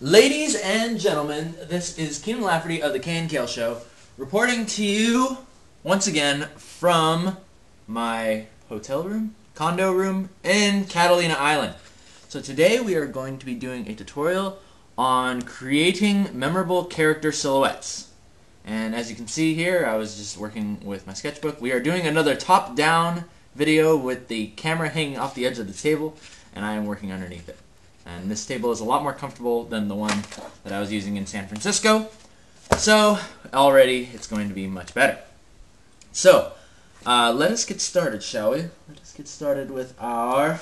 Ladies and gentlemen, this is Keenan Lafferty of the KNKL Show, reporting to you once again from my hotel room, condo room in Catalina Island. So today we are going to be doing a tutorial on creating memorable character silhouettes. And as you can see here, I was just working with my sketchbook. We are doing another top-down video with the camera hanging off the edge of the table, and I am working underneath it. And this table is a lot more comfortable than the one that I was using in San Francisco. So already it's going to be much better. So let us get started, shall we? Let us get started with our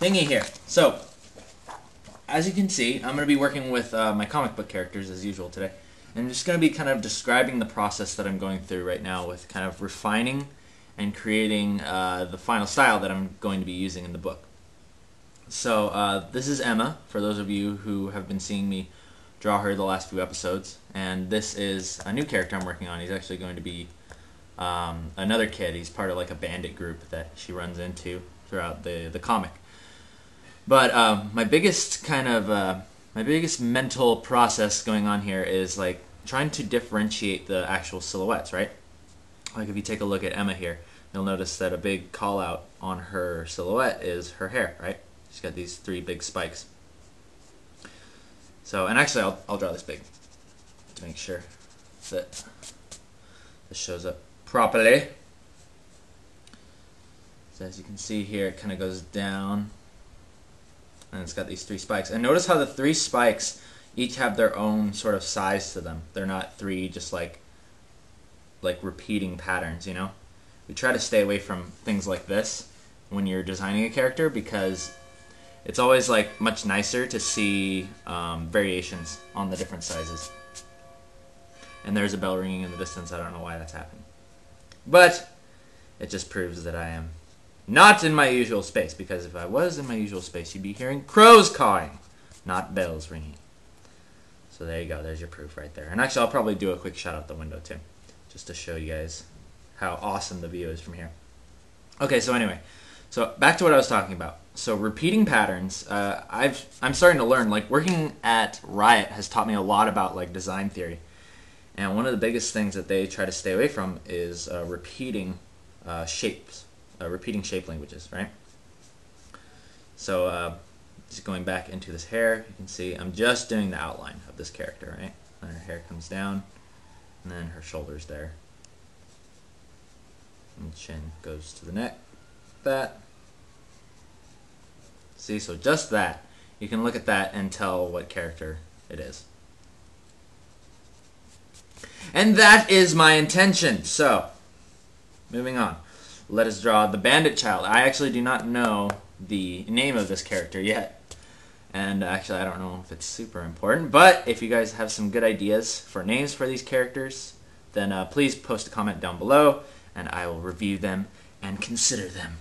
thingy here. So as you can see, I'm going to be working with my comic book characters as usual today. And I'm just going to be kind of describing the process that I'm going through right now with kind of refining and creating the final style that I'm going to be using in the book. So this is Emma, for those of you who have been seeing me draw her the last few episodes, and this is a new character I'm working on. He's actually going to be another kid. He's part of like a bandit group that she runs into throughout the comic. But my biggest mental process going on here is like trying to differentiate the actual silhouettes, right? Like if you take a look at Emma here, you'll notice that a big call out on her silhouette is her hair, right? She's got these three big spikes. So, and actually I'll draw this big to make sure that this shows up properly. So as you can see here, it kind of goes down, and it's got these three spikes. And notice how the three spikes each have their own sort of size to them. They're not three just like repeating patterns, you know? We try to stay away from things like this when you're designing a character because it's always like much nicer to see variations on the different sizes. And there's a bell ringing in the distance. I don't know why that's happening. But it just proves that I am not in my usual space, because if I was in my usual space, you'd be hearing crows cawing, not bells ringing. So there you go. There's your proof right there. And actually, I'll probably do a quick shot out the window too, just to show you guys how awesome the view is from here. Okay, so anyway, so back to what I was talking about. So repeating patterns, I'm starting to learn, like working at Riot has taught me a lot about like design theory. And one of the biggest things that they try to stay away from is repeating shapes, repeating shape languages, right? So just going back into this hair, you can see I'm just doing the outline of this character, right? And her hair comes down, and then her shoulders there. And chin goes to the neck, that. See, so just that. You can look at that and tell what character it is. And that is my intention. So, moving on. Let us draw the bandit child. I actually do not know the name of this character yet. And actually, I don't know if it's super important. But if you guys have some good ideas for names for these characters, then please post a comment down below, and I will review them and consider them.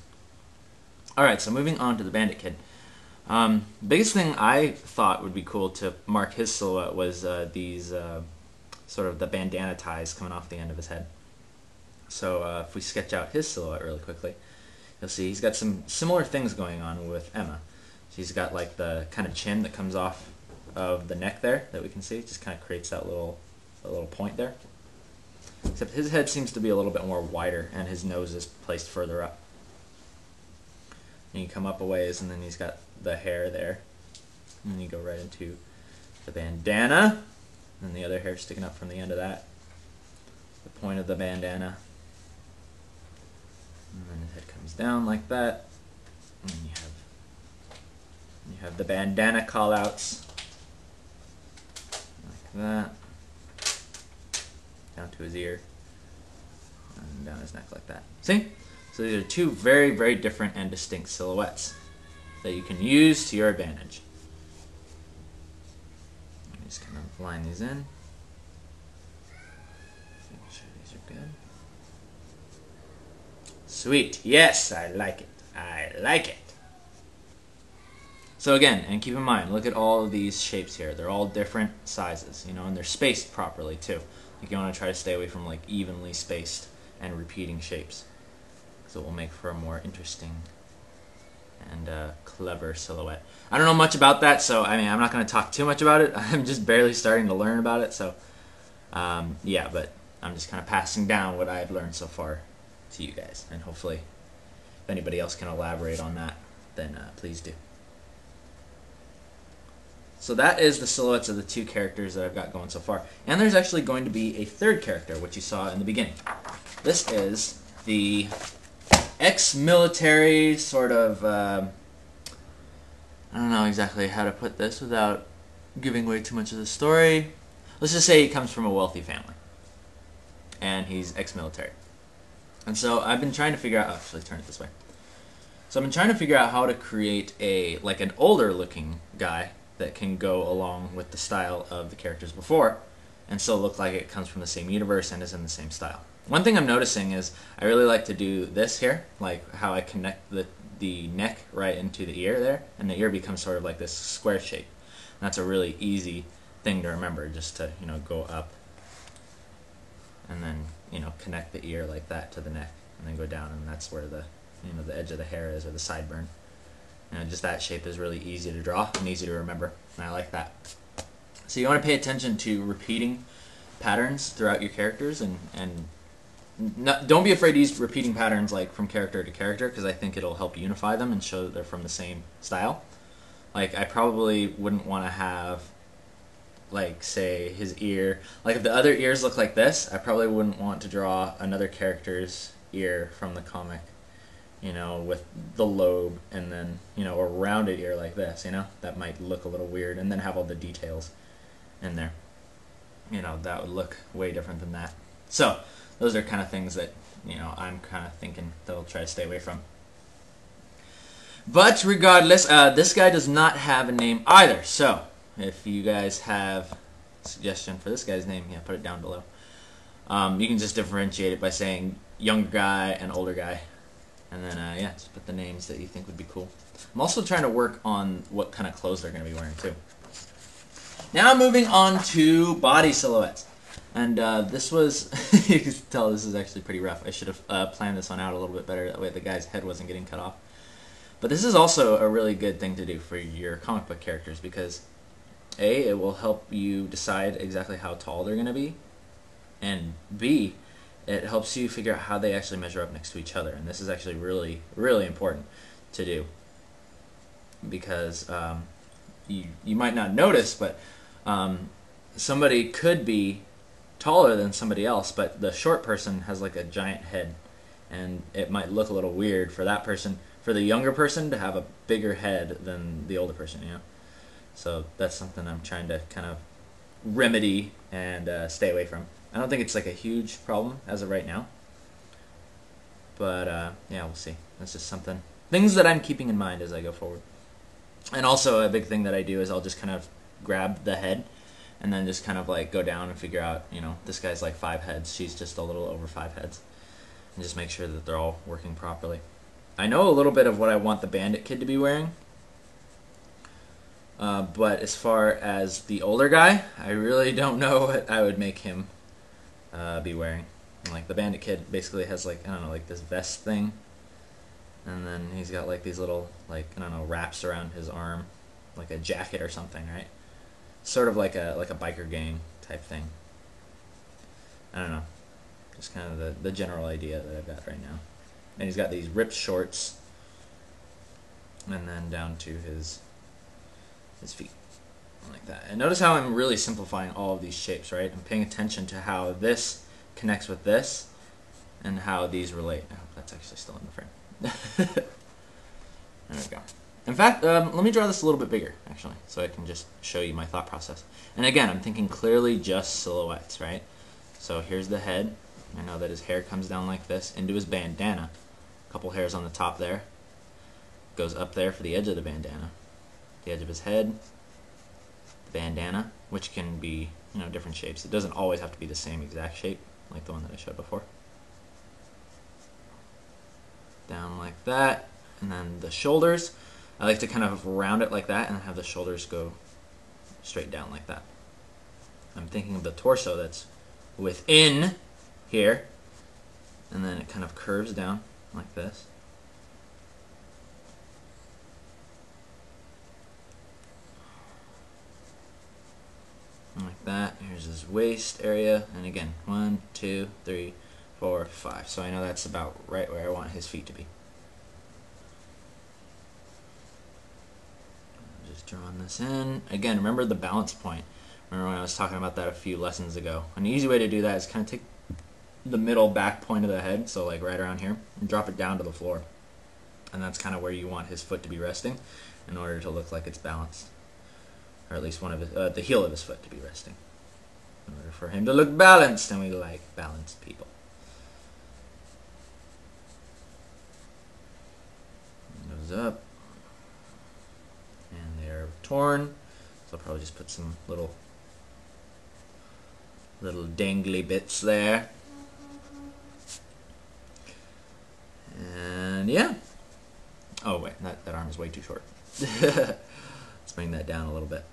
Alright, so moving on to the bandit kid. Biggest thing I thought would be cool to mark his silhouette was these sort of the bandana ties coming off the end of his head. So if we sketch out his silhouette really quickly, you'll see he's got some similar things going on with Emma. She's got like the kind of chin that comes off of the neck there that we can see. It just kind of creates that little point there. Except his head seems to be a little bit more wider, and his nose is placed further up. And you come up a ways, and then he's got the hair there. And then you go right into the bandana, and the other hair sticking up from the end of that. The point of the bandana. And then his head comes down like that. And then you have the bandana callouts. Like that. Down to his ear. And down his neck like that. See? So these are two very, very different and distinct silhouettes that you can use to your advantage. Just kind of line these in. Make sure these are good. Sweet. Yes, I like it. I like it. So again, and keep in mind, look at all of these shapes here. They're all different sizes, you know, and they're spaced properly too. Like you want to try to stay away from like evenly spaced and repeating shapes. So it will make for a more interesting and clever silhouette. I don't know much about that, so I mean, I'm not going to talk too much about it. I'm just barely starting to learn about it, so yeah, but I'm just kind of passing down what I've learned so far to you guys, and hopefully if anybody else can elaborate on that, then please do. So that is the silhouettes of the two characters that I've got going so far. And there's actually going to be a third character, which you saw in the beginning. This is the ex-military sort of, I don't know exactly how to put this without giving away too much of the story. Let's just say he comes from a wealthy family. And he's ex-military. And so I've been trying to figure out, actually turn it this way. So I've been trying to figure out how to create an older looking guy that can go along with the style of the characters before and still look like it comes from the same universe and is in the same style. One thing I'm noticing is I really like to do this here, like how I connect the neck right into the ear there, and the ear becomes sort of like this square shape. And that's a really easy thing to remember, just to, you know, go up and then, you know, connect the ear like that to the neck and then go down, and that's where the, you know, the edge of the hair is, or the sideburn. And just that shape is really easy to draw and easy to remember, and I like that. So you want to pay attention to repeating patterns throughout your characters, and don't be afraid to use repeating patterns like from character to character, because I think it'll help unify them and show that they're from the same style. Like, I probably wouldn't want to have, like, say, his ear. Like, if the other ears look like this, I probably wouldn't want to draw another character's ear from the comic, you know, with the lobe and then, you know, a rounded ear like this, you know? That might look a little weird, and then have all the details in there. You know, that would look way different than that. So, those are kind of things that, you know, I'm kind of thinking that I'll try to stay away from. But regardless, this guy does not have a name either. So, if you guys have a suggestion for this guy's name, yeah, put it down below. You can just differentiate it by saying younger guy and older guy. And then, yeah, just put the names that you think would be cool. I'm also trying to work on what kind of clothes they're going to be wearing, too. Now moving on to body silhouettes. And this was, you can tell this is actually pretty rough. I should have planned this one out a little bit better. That way the guy's head wasn't getting cut off. But this is also a really good thing to do for your comic book characters, because A, it will help you decide exactly how tall they're going to be. And B, it helps you figure out how they actually measure up next to each other. And this is actually really, really important to do. Because you might not notice, but somebody could be taller than somebody else, but the short person has like a giant head. And it might look a little weird for that person, for the younger person to have a bigger head than the older person, you know? So that's something I'm trying to kind of remedy and stay away from. I don't think it's like a huge problem as of right now. But, yeah, we'll see. That's just something. Things that I'm keeping in mind as I go forward. And also a big thing that I do is I'll just kind of grab the head and then just kind of like go down and figure out, you know, this guy's like 5 heads. She's just a little over 5 heads. And just make sure that they're all working properly. I know a little bit of what I want the bandit kid to be wearing. But as far as the older guy, I really don't know what I would make him be wearing. Like the bandit kid basically has like, I don't know, like this vest thing, and then he's got like these little, like, I don't know, wraps around his arm, like a jacket or something, right? Sort of like a biker gang type thing. I don't know, just kind of the general idea that I've got right now. And he's got these ripped shorts, and then down to his feet. Like that. And notice how I'm really simplifying all of these shapes, right? I'm paying attention to how this connects with this and how these relate. I hope that's actually still in the frame. There we go. In fact, let me draw this a little bit bigger, actually, so I can just show you my thought process. And again, I'm thinking clearly just silhouettes, right? So here's the head. I know that his hair comes down like this into his bandana. A couple hairs on the top there. Goes up there for the edge of the bandana. The edge of his head. The bandana, which can be, you know, different shapes. It doesn't always have to be the same exact shape, like the one that I showed before. Down like that. And then the shoulders, I like to kind of round it like that and have the shoulders go straight down like that. I'm thinking of the torso that's within here, and then it kind of curves down like this. There's his waist area, and again, 1, 2, 3, 4, 5. So I know that's about right where I want his feet to be. Just drawing this in. Again, remember the balance point. Remember when I was talking about that a few lessons ago. An easy way to do that is kind of take the middle back point of the head, so like right around here, and drop it down to the floor. And that's kind of where you want his foot to be resting in order to look like it's balanced. Or at least one of his, the heel of his foot to be resting. In order for him to look balanced, and we like balanced people. Nose up. And they're torn. So I'll probably just put some little dangly bits there. And yeah. Oh wait, that arm is way too short. Let's bring that down a little bit.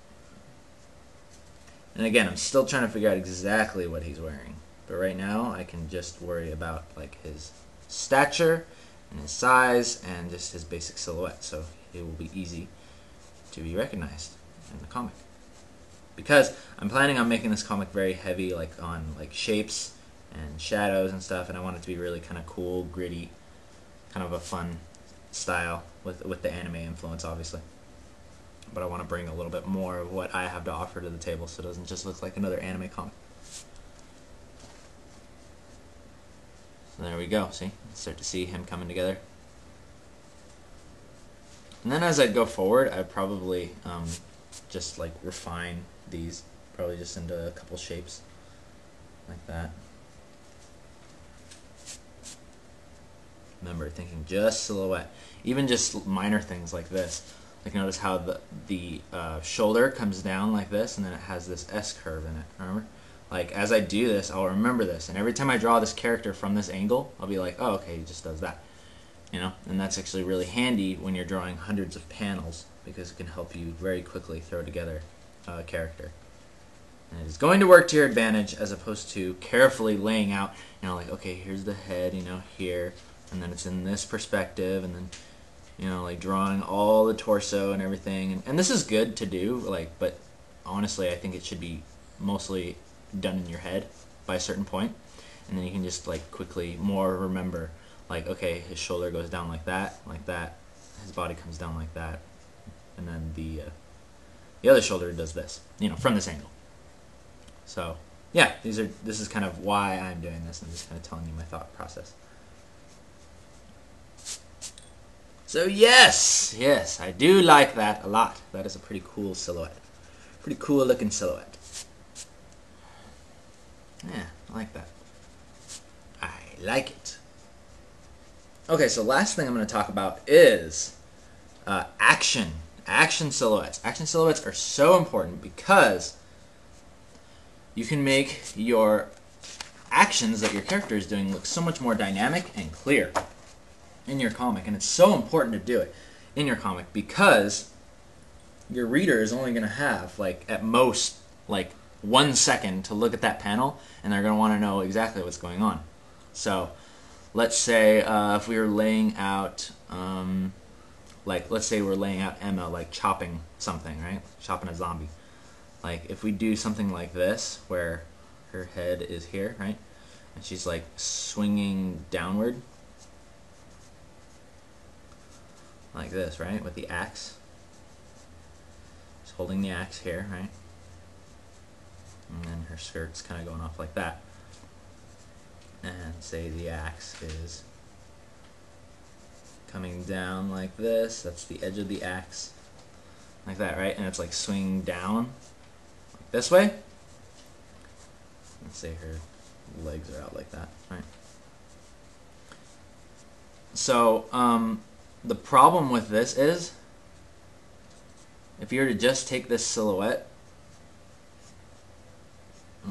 And again, I'm still trying to figure out exactly what he's wearing. But right now, I can just worry about like his stature and his size and just his basic silhouette. So it will be easy to be recognized in the comic. Because I'm planning on making this comic very heavy, like on like shapes and shadows and stuff, and I want it to be really kind of cool, gritty, kind of a fun style with the anime influence, obviously. But I want to bring a little bit more of what I have to offer to the table, so it doesn't just look like another anime comic. So there we go. See, start to see him coming together. And then as I go forward, I probably just like refine these, probably just into a couple shapes like that. Remember, thinking just silhouette. Even just minor things like this. Like notice how the shoulder comes down like this, and then it has this S curve in it. Remember? Like as I do this, I'll remember this, and every time I draw this character from this angle, I'll be like, oh, okay, he just does that. You know, and that's actually really handy when you're drawing hundreds of panels, because it can help you very quickly throw together a character. And it is going to work to your advantage, as opposed to carefully laying out, you know, like, okay, here's the head, you know, here, and then it's in this perspective, and then, you know, like drawing all the torso and everything. And this is good to do, like, but honestly, I think it should be mostly done in your head by a certain point, and then you can just like quickly more remember, like, okay, his shoulder goes down like that, his body comes down like that, and then the other shoulder does this, you know, from this angle. So yeah, this is kind of why I'm doing this. I'm just kind of telling you my thought process. So yes, I do like that a lot. That is a pretty cool silhouette. Pretty cool looking silhouette. Yeah, I like that. I like it. Okay, so last thing I'm going to talk about is action. Action silhouettes. Action silhouettes are so important because you can make your actions that your character is doing look so much more dynamic and clear in your comic. And it's so important to do it in your comic because your reader is only going to have, like, at most, like, 1 second to look at that panel, and they're going to want to know exactly what's going on. So let's say if we were laying out, like, let's say we're laying out Emma, like, chopping something, right? Chopping a zombie. Like, if we do something like this, where her head is here, right? And she's, like, swinging downward. Like this, right? With the axe. She's holding the axe here, right? And then her skirt's kind of going off like that. And say the axe is coming down like this. That's the edge of the axe. Like that, right? And it's like swinging down like this way. Let's say her legs are out like that, right? So, the problem with this is, if you were to just take this silhouette,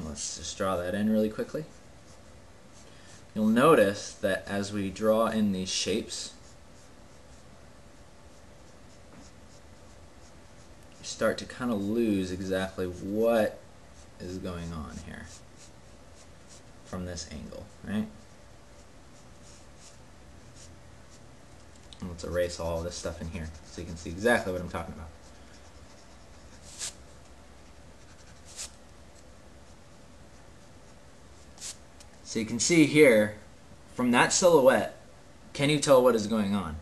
let's just draw that in really quickly. You'll notice that as we draw in these shapes, you start to kind of lose exactly what is going on here from this angle, right? And let's erase all this stuff in here so you can see exactly what I'm talking about. So you can see here, from that silhouette, can you tell what is going on?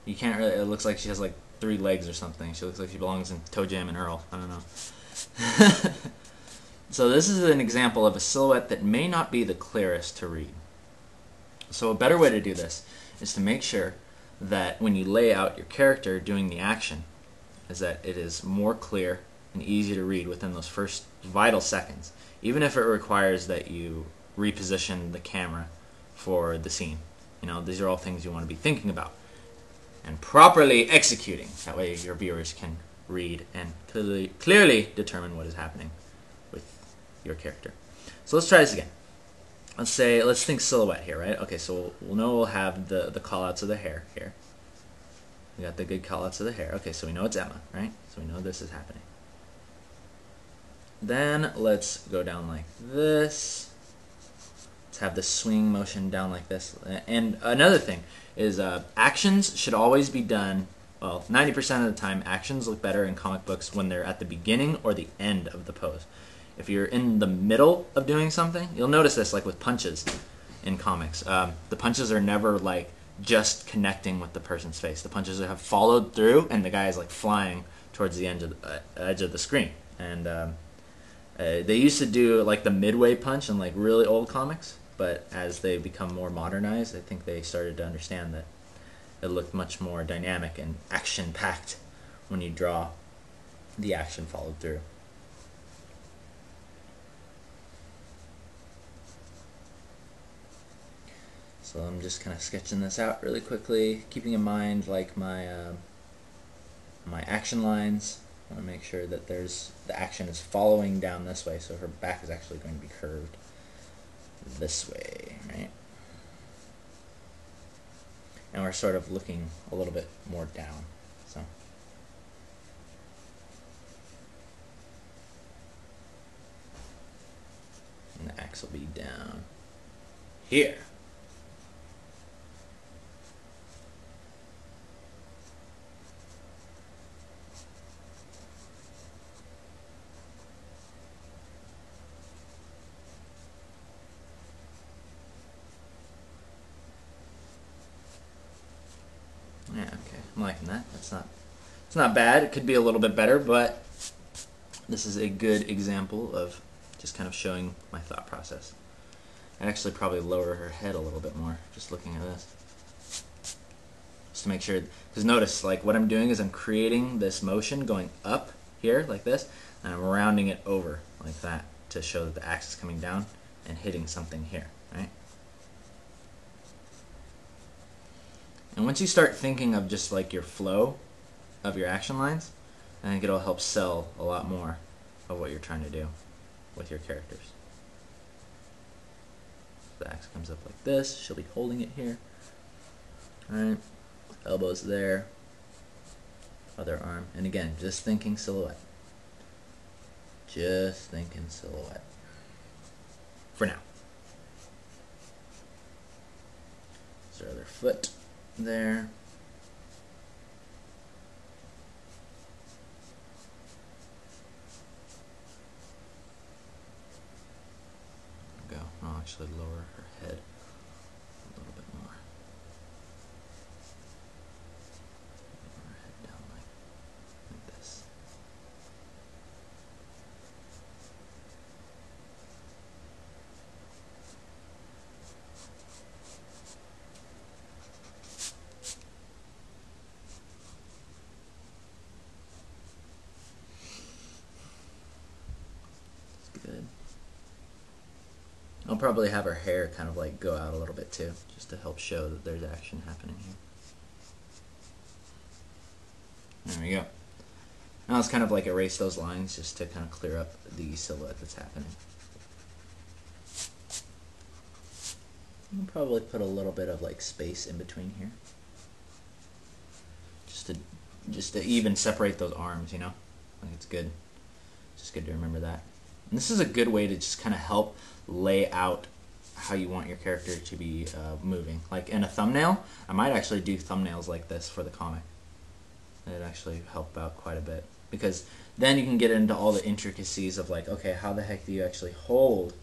You can't really. It looks like she has like 3 legs or something. She looks like she belongs in Toe Jam and Earl. I don't know. So this is an example of a silhouette that may not be the clearest to read. So a better way to do this is to make sure that when you lay out your character doing the action, is that it is more clear and easy to read within those first vital seconds, even if it requires that you reposition the camera for the scene. You know, these are all things you want to be thinking about and properly executing. That way your viewers can read and clearly determine what is happening with your character. So let's try this again. Let's think silhouette here, right? Okay, so we'll know we'll have the call-outs of the hair here. We got the good call-outs of the hair. Okay, so we know it's Emma, right? So we know this is happening. Then let's go down like this. Let's have the swing motion down like this. And another thing is actions should always be done, well, 90% of the time, actions look better in comic books when they're at the beginning or the end of the pose. If you're in the middle of doing something, you'll notice this like with punches in comics. The punches are never like just connecting with the person's face. The punches have followed through and the guy is like flying towards the edge of the screen. And they used to do like the midway punch in like really old comics, but as they become more modernized, I think they started to understand that it looked much more dynamic and action-packed when you draw the action followed through. So I'm just kind of sketching this out really quickly, keeping in mind like my action lines. I want to make sure that the action is following down this way, so her back is actually going to be curved this way, right? And we're sort of looking a little bit more down. So and the axe will be down here. Yeah, okay. I'm liking that. It's not bad. It could be a little bit better, but this is a good example of just kind of showing my thought process. I'd actually probably lower her head a little bit more, just looking at this. Just to make sure, because notice, like what I'm doing is I'm creating this motion going up here, like this, and I'm rounding it over like that to show that the axe is coming down and hitting something here, right? And once you start thinking of just like your flow of your action lines, I think it'll help sell a lot more of what you're trying to do with your characters. The axe comes up like this. She'll be holding it here. Alright. Elbows there. Other arm. And again, just thinking silhouette. Just thinking silhouette. For now. There's our other foot there. Go. I'll actually lower her head a little bit more. Lower her head down like this. Good. I'll probably have her hair kind of like go out a little bit too, just to help show that there's action happening here. There we go. Now let's kind of like erase those lines just to kind of clear up the silhouette that's happening. I'll probably put a little bit of like space in between here, just to even separate those arms, you know. I think it's good. It's just good to remember that. And this is a good way to just kind of help lay out how you want your character to be moving. Like in a thumbnail, I might actually do thumbnails like this for the comic. It'd actually help out quite a bit, because then you can get into all the intricacies of like, okay, how the heck do you actually hold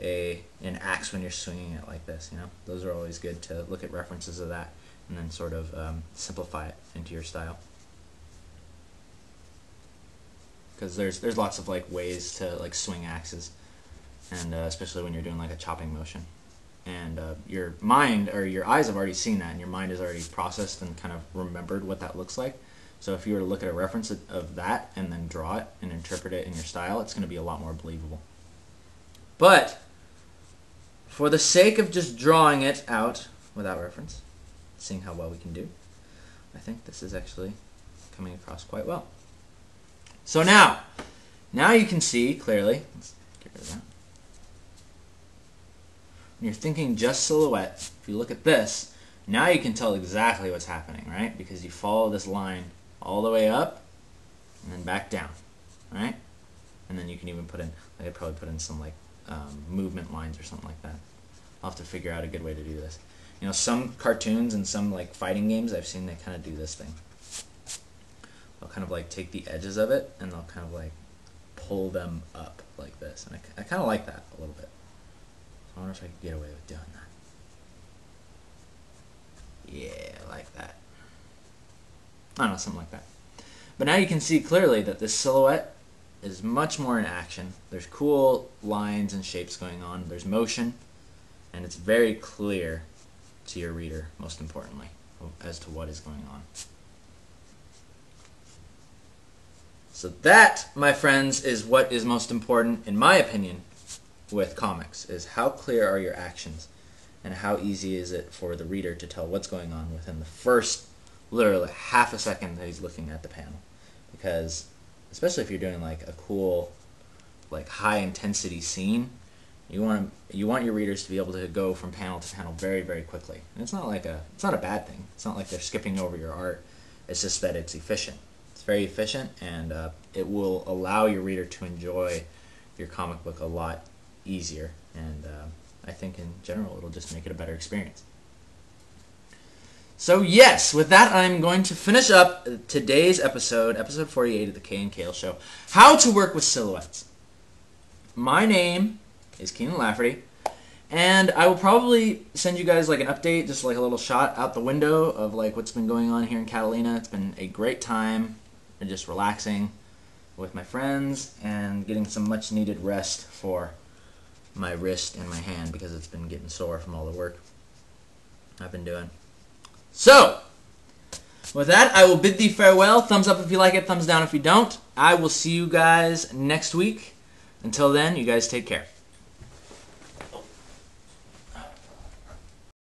an axe when you're swinging it like this. You know, those are always good to look at references of that and then sort of simplify it into your style. Because there's lots of like ways to like swing axes, and especially when you're doing like a chopping motion, and your mind or your eyes have already seen that, and your mind has already processed and kind of remembered what that looks like. So if you were to look at a reference of that and then draw it and interpret it in your style, it's going to be a lot more believable. But for the sake of just drawing it out without reference, seeing how well we can do, I think this is actually coming across quite well. So now you can see clearly. Let's get rid of that. When you're thinking just silhouette, if you look at this, now you can tell exactly what's happening, right? Because you follow this line all the way up and then back down, right? And then you can even put in, like I'd probably put in some like movement lines or something like that. I'll have to figure out a good way to do this. You know, some cartoons and some like fighting games I've seen, they kind of do this thing. They'll kind of like take the edges of it and they'll kind of like pull them up like this. And I kind of like that a little bit. So I wonder if I could get away with doing that. Yeah, I like that. I don't know, something like that. But now you can see clearly that this silhouette is much more in action. There's cool lines and shapes going on. There's motion. And it's very clear to your reader, most importantly, as to what is going on. So that, my friends, is what is most important, in my opinion, with comics, is how clear are your actions and how easy is it for the reader to tell what's going on within the first, literally, half a second that he's looking at the panel. Because, especially if you're doing like a cool, like high-intensity scene, you want your readers to be able to go from panel to panel very, very quickly. And it's not a bad thing. It's not like they're skipping over your art. It's just that it's efficient. It's very efficient, and it will allow your reader to enjoy your comic book a lot easier. And I think in general it'll just make it a better experience. So yes, with that I'm going to finish up today's episode 48 of the KNKL Show, How to Work with Silhouettes. My name is Keenan Lafferty, and I will probably send you guys like an update, just like a little shot out the window of like what's been going on here in Catalina. It's been a great time and just relaxing with my friends and getting some much needed rest for my wrist and my hand because it's been getting sore from all the work I've been doing. So, with that, I will bid thee farewell. Thumbs up if you like it, thumbs down if you don't. I will see you guys next week. Until then, you guys take care.